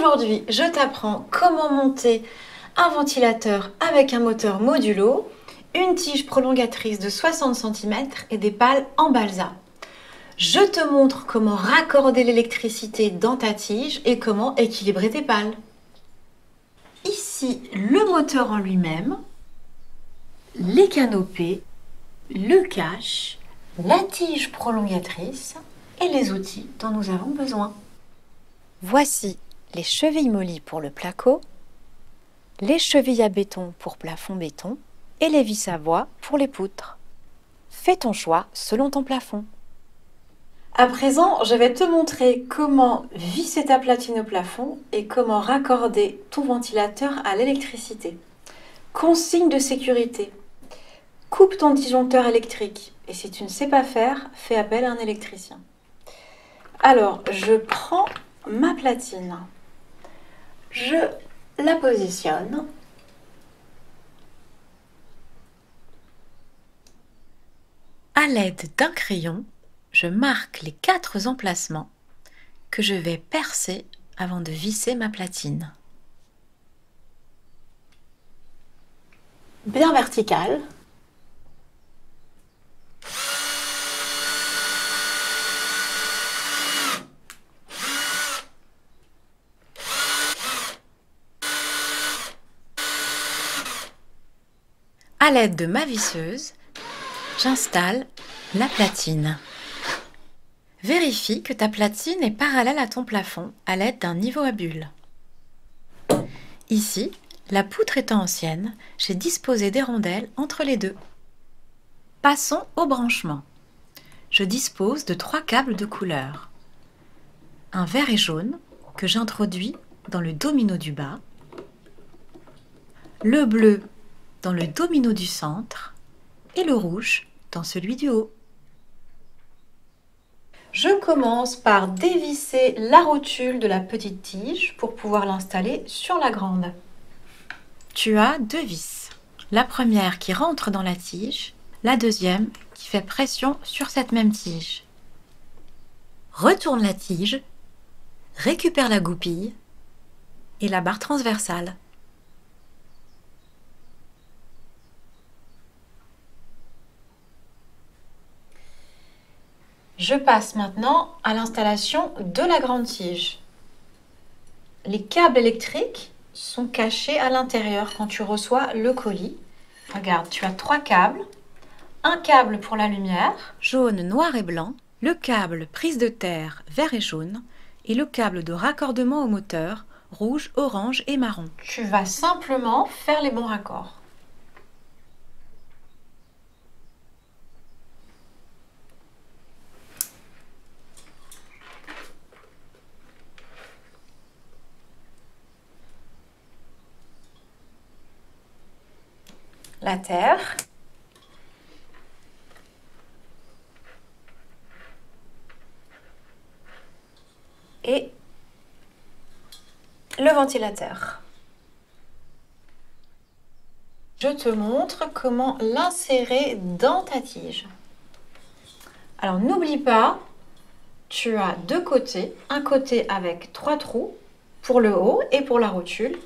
Aujourd'hui, je t'apprends comment monter un ventilateur avec un moteur modulo, une tige prolongatrice de 60 cm et des pales en balsa. Je te montre comment raccorder l'électricité dans ta tige et comment équilibrer tes pales. Ici, le moteur en lui-même, les canopées, le cache, la tige prolongatrice et les outils dont nous avons besoin. Voici les chevilles mollies pour le placo, les chevilles à béton pour plafond béton et les vis à bois pour les poutres. Fais ton choix selon ton plafond. À présent, je vais te montrer comment visser ta platine au plafond et comment raccorder ton ventilateur à l'électricité. Consigne de sécurité. Coupe ton disjoncteur électrique et si tu ne sais pas faire, fais appel à un électricien. Alors, je prends ma platine. Je la positionne. À l'aide d'un crayon, je marque les 4 emplacements que je vais percer avant de visser ma platine. Bien verticale. À l'aide de ma visseuse, j'installe la platine. Vérifie que ta platine est parallèle à ton plafond à l'aide d'un niveau à bulles. Ici, la poutre étant ancienne, j'ai disposé des rondelles entre les deux. Passons au branchement. Je dispose de 3 câbles de couleur. Un vert et jaune que j'introduis dans le domino du bas, le bleu dans le domino du centre et le rouge dans celui du haut. Je commence par dévisser la rotule de la petite tige pour pouvoir l'installer sur la grande. Tu as 2 vis. La première qui rentre dans la tige, la deuxième qui fait pression sur cette même tige. Retourne la tige, récupère la goupille et la barre transversale. Je passe maintenant à l'installation de la grande tige. Les câbles électriques sont cachés à l'intérieur quand tu reçois le colis. Regarde, tu as 3 câbles. Un câble pour la lumière, jaune, noir et blanc, le câble prise de terre, vert et jaune, et le câble de raccordement au moteur, rouge, orange et marron. Tu vas simplement faire les bons raccords. La terre. Et le ventilateur. Je te montre comment l'insérer dans ta tige. Alors n'oublie pas, tu as 2 côtés, un côté avec 3 trous pour le haut et pour la rotule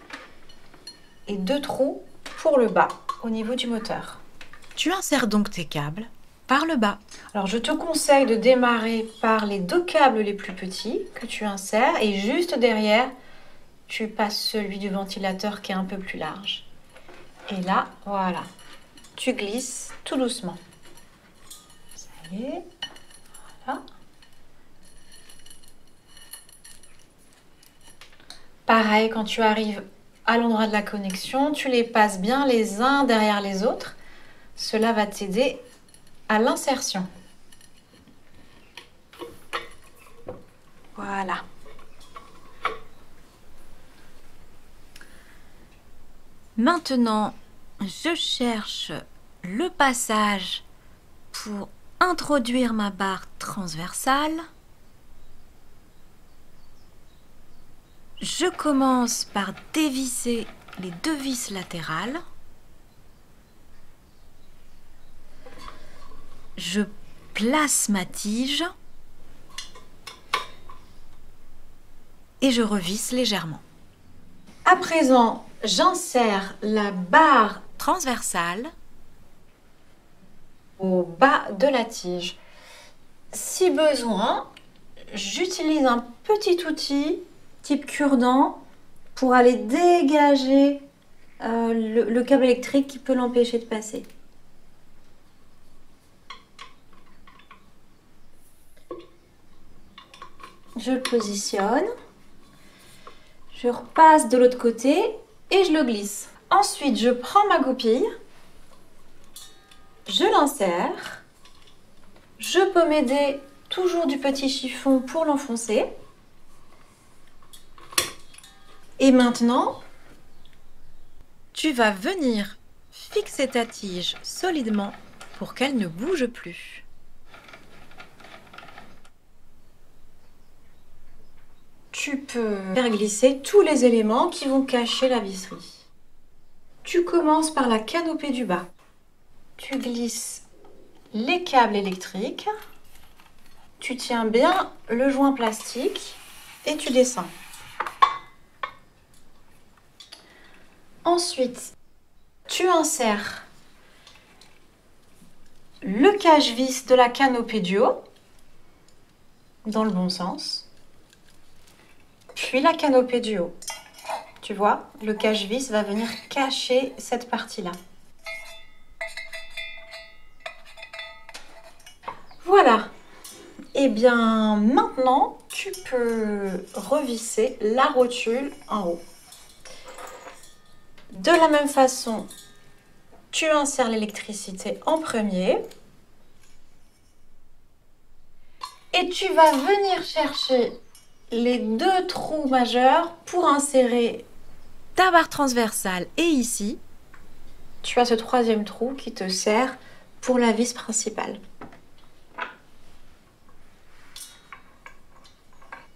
et 2 trous pour le bas au niveau du moteur. Tu insères donc tes câbles par le bas. Alors je te conseille de démarrer par les 2 câbles les plus petits que tu insères et juste derrière tu passes celui du ventilateur qui est un peu plus large. Et là, voilà, tu glisses tout doucement. Ça y est, voilà. Pareil, quand tu arrives à l'endroit de la connexion, tu les passes bien les uns derrière les autres. Cela va t'aider à l'insertion. Voilà. Maintenant, je cherche le passage pour introduire ma barre transversale. Je commence par dévisser les 2 vis latérales. Je place ma tige et je revisse légèrement. À présent, j'insère la barre transversale au bas de la tige. Si besoin, j'utilise un petit outil type cure-dent pour aller dégager le câble électrique qui peut l'empêcher de passer. Je le positionne, je repasse de l'autre côté et je le glisse. Ensuite, je prends ma goupille, je l'insère, je peux m'aider toujours du petit chiffon pour l'enfoncer. Et maintenant, tu vas venir fixer ta tige solidement pour qu'elle ne bouge plus. Tu peux faire glisser tous les éléments qui vont cacher la visserie. Tu commences par la canopée du bas. Tu glisses les câbles électriques. Tu tiens bien le joint plastique et tu descends. Ensuite, tu insères le cache-vis de la canopée du haut dans le bon sens. Puis la canopée du haut. Tu vois, le cache-vis va venir cacher cette partie-là. Voilà. Et bien maintenant, tu peux revisser la rotule en haut. De la même façon, tu insères l'électricité en premier. Et tu vas venir chercher les deux trous majeurs pour insérer ta barre transversale. Et ici, tu as ce troisième trou qui te sert pour la vis principale.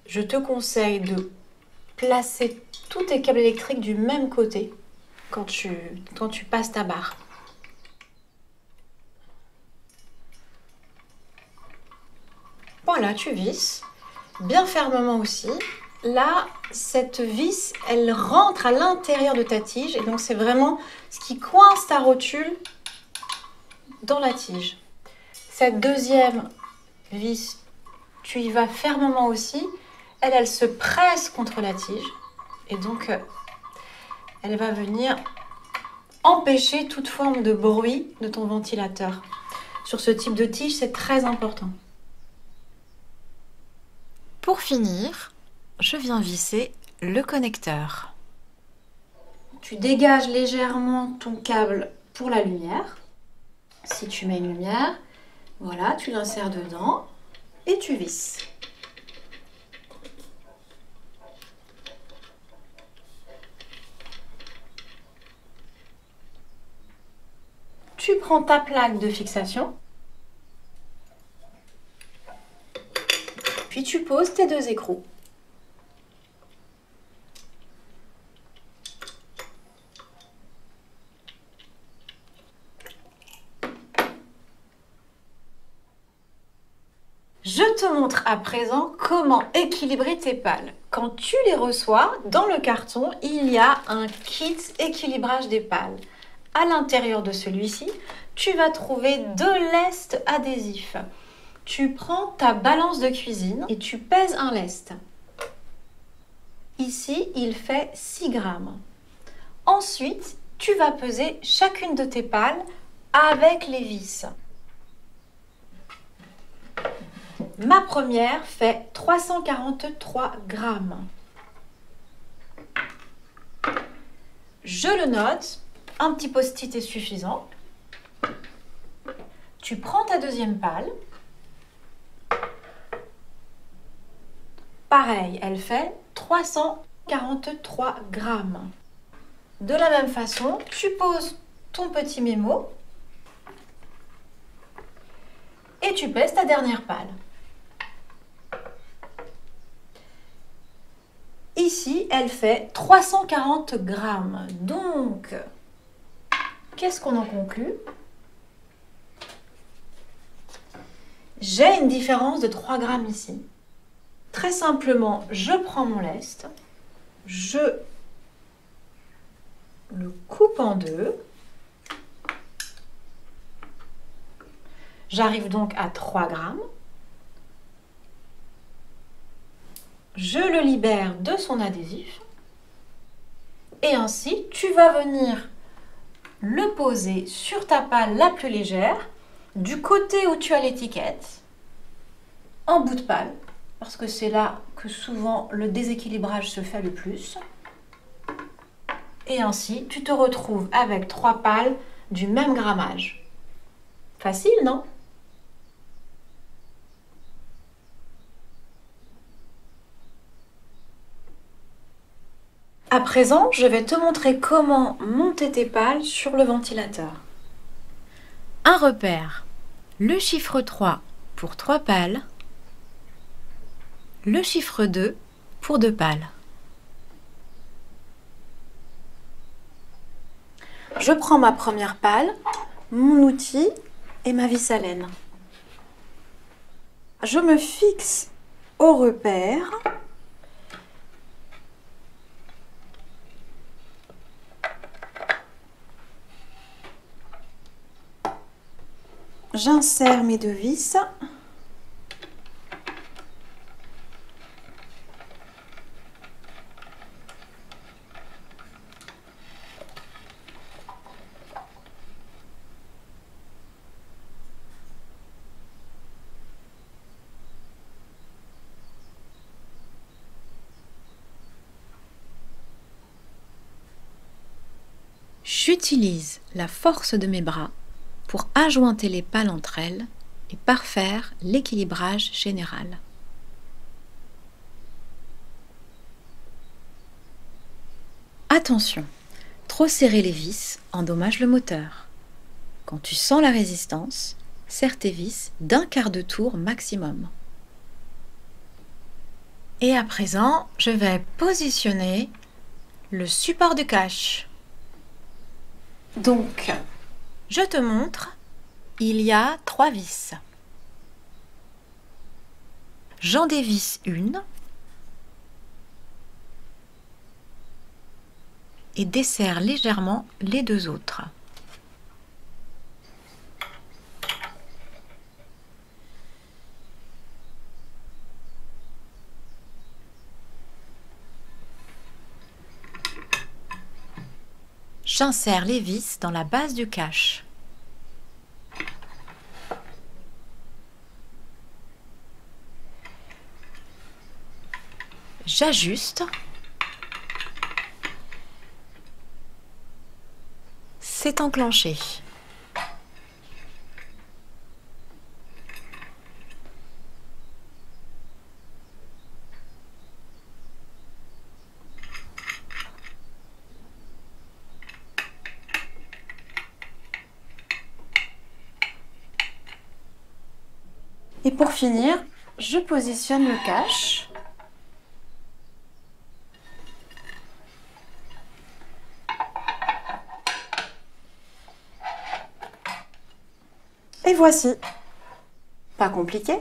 Je te conseille de placer tous tes câbles électriques du même côté quand tu passes ta barre. Voilà, tu visses bien fermement aussi. Là, cette vis, elle rentre à l'intérieur de ta tige et donc c'est vraiment ce qui coince ta rotule dans la tige. Cette deuxième vis, tu y vas fermement aussi. Elle se presse contre la tige et donc elle va venir empêcher toute forme de bruit de ton ventilateur. Sur ce type de tige, c'est très important. Pour finir, je viens visser le connecteur. Tu dégages légèrement ton câble pour la lumière. Si tu mets une lumière, voilà, tu l'insères dedans et tu visses. Tu prends ta plaque de fixation. Puis tu poses tes deux écrous. Je te montre à présent comment équilibrer tes pales. Quand tu les reçois, dans le carton, il y a un kit équilibrage des pales. À l'intérieur de celui-ci, tu vas trouver 2 lestes adhésifs. Tu prends ta balance de cuisine et tu pèses un lest. Ici, il fait 6 grammes. Ensuite, tu vas peser chacune de tes pales avec les vis. Ma première fait 343 grammes. Je le note, un petit post-it est suffisant. Tu prends ta deuxième pale. Pareil, elle fait 343 grammes. De la même façon, tu poses ton petit mémo et tu pèses ta dernière pale. Ici, elle fait 340 grammes. Donc, qu'est-ce qu'on en conclut? J'ai une différence de 3 grammes ici. Très simplement, je prends mon lest, je le coupe en deux. J'arrive donc à 3 grammes. Je le libère de son adhésif. Et ainsi, tu vas venir le poser sur ta pâle la plus légère, du côté où tu as l'étiquette, en bout de pâle, parce que c'est là que souvent le déséquilibrage se fait le plus. Et ainsi, tu te retrouves avec 3 pâles du même grammage. Facile, non? À présent, je vais te montrer comment monter tes pâles sur le ventilateur. Un repère, le chiffre 3 pour 3 pâles, le chiffre 2 pour 2 pâles. Je prends ma première pâle, mon outil et ma vis à laine. Je me fixe au repère. J'insère mes 2 vis. J'utilise la force de mes bras pour ajointer les pâles entre elles et parfaire l'équilibrage général. Attention, trop serrer les vis endommage le moteur. Quand tu sens la résistance, serre tes vis d'1/4 de tour maximum. Et à présent, je vais positionner le support du cache. Donc, je te montre, il y a 3 vis. J'en dévisse une et desserre légèrement les 2 autres. J'insère les vis dans la base du cache. J'ajuste. C'est enclenché. Et pour finir, je positionne le cache. Et voici. Pas compliqué.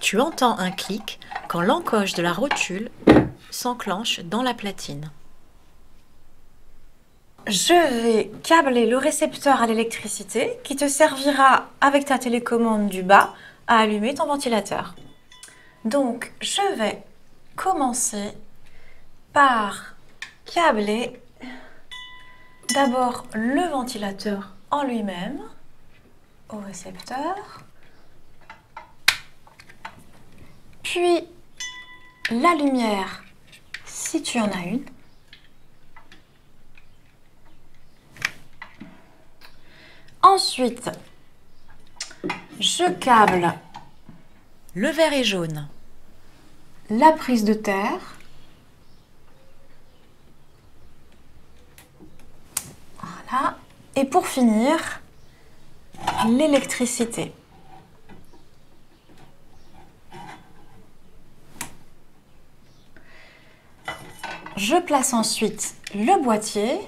Tu entends un clic quand l'encoche de la rotule s'enclenche dans la platine. Je vais câbler le récepteur à l'électricité qui te servira avec ta télécommande du bas à allumer ton ventilateur. Donc, je vais commencer par câbler d'abord le ventilateur en lui-même au récepteur, puis la lumière si tu en as une. Ensuite, je câble le vert et jaune, la prise de terre, voilà, et pour finir, l'électricité. Je place ensuite le boîtier.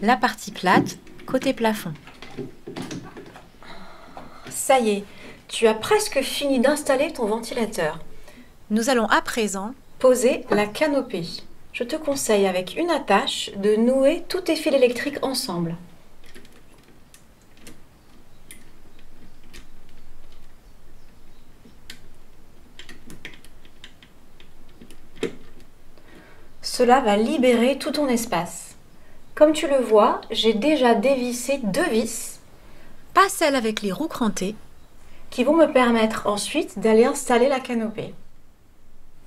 La partie plate, côté plafond. Ça y est, Tu as presque fini d'installer ton ventilateur. Nous allons à présent Poser la canopée. Je te conseille avec une attache de nouer tous tes fils électriques ensemble. Cela va libérer tout ton espace. Comme tu le vois, j'ai déjà dévissé 2 vis pas celle avec les roues crantées, qui vont me permettre ensuite d'aller installer la canopée.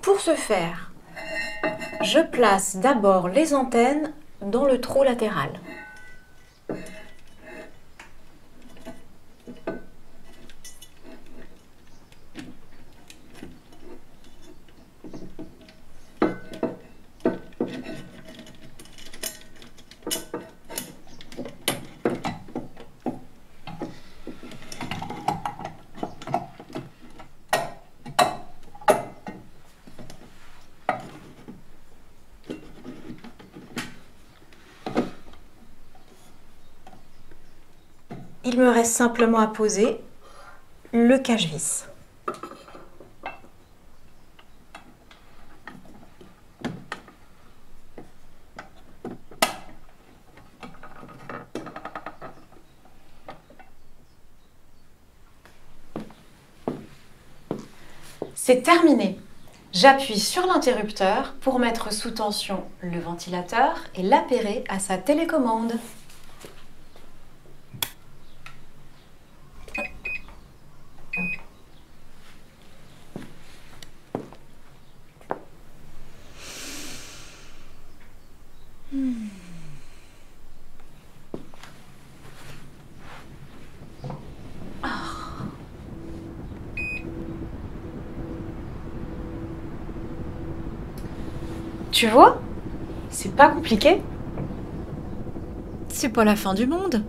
Pour ce faire, je place d'abord les antennes dans le trou latéral. Il me reste simplement à poser le cache-vis. C'est terminé. J'appuie sur l'interrupteur pour mettre sous tension le ventilateur et l'appairer à sa télécommande. Tu vois, c'est pas compliqué. c'est pas la fin du monde.